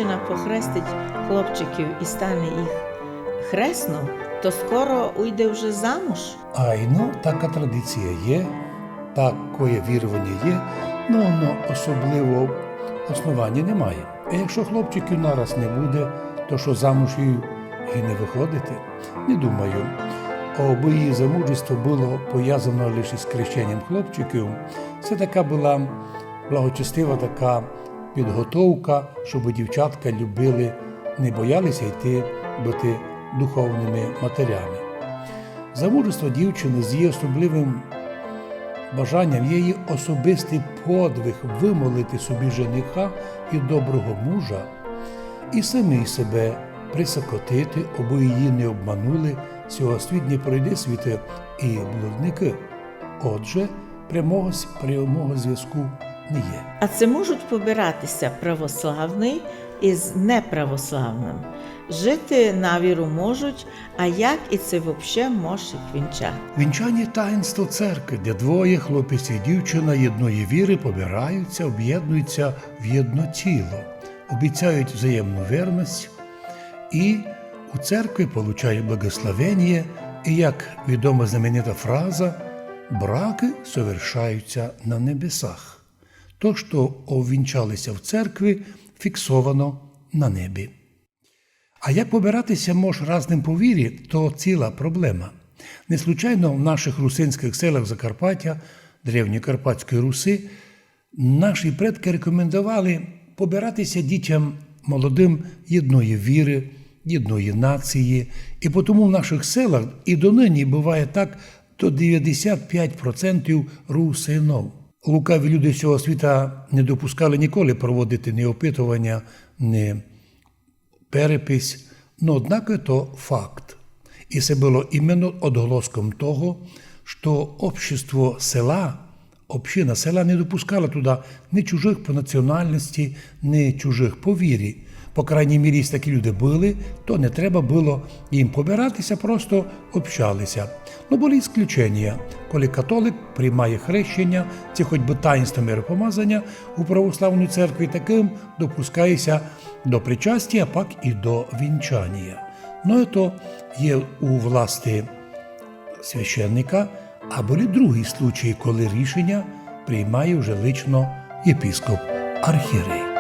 дівчина похрестить хлопчиків і стане їх хресно, то скоро уйде вже замуж. Така традиція є, таке вірування є, але особливо основання немає. А якщо хлопчиків нараз не буде, то що замуж і не виходити? Не думаю. Аби її замужество було пов'язано лише з хрещенням хлопчиків, це така була благочестива така підготовка, щоб дівчатка любили, не боялися йти бути духовними матерями. Замужество дівчини з її особливим бажанням є її особистий подвиг вимолити собі жениха і доброго мужа і самі себе присокотити, аби її не обманули сьогосвіт не пройде світи і блудники. Отже, прямого зв'язку не є. А це можуть побиратися православний із неправославним. Жити на віру можуть, а як і це взагалі може вінчати? Вінчання – таїнство церкви, де двоє, хлопець і дівчина єдної віри побираються, об'єднуються в єдно тіло, обіцяють взаємну вірність і у церкві получають благословення, і, як відома знаменита фраза, браки совершаються на небесах. То, що увінчалися в церкві, фіксовано на небі. А як побиратися може разним по вірі, то ціла проблема. Не случайно в наших русинських селах Закарпаття, древньокарпатської Руси, наші предки рекомендували побиратися дітям молодим єдної віри, єдної нації. І тому в наших селах і донині буває так, до 95% русинов. Лукаві люди цього світа не допускали ніколи проводити ні опитування, ні перепись, но однако то факт. І це було іменно отголоском того, що общество села, община села не допускала туди ні чужих по національності, ні чужих по вірі. По крайній мірі, якщо такі люди були, то не треба було їм побиратися, просто общалися. Ну, були ісключення, коли католик приймає хрещення, це хоч би таїнство миропомазання у православній церкві, таким допускається до причастя, а пак і до вінчання. Ну, це є у власті священника, а були другі случаї, коли рішення приймає вже лично єпископ архієрей.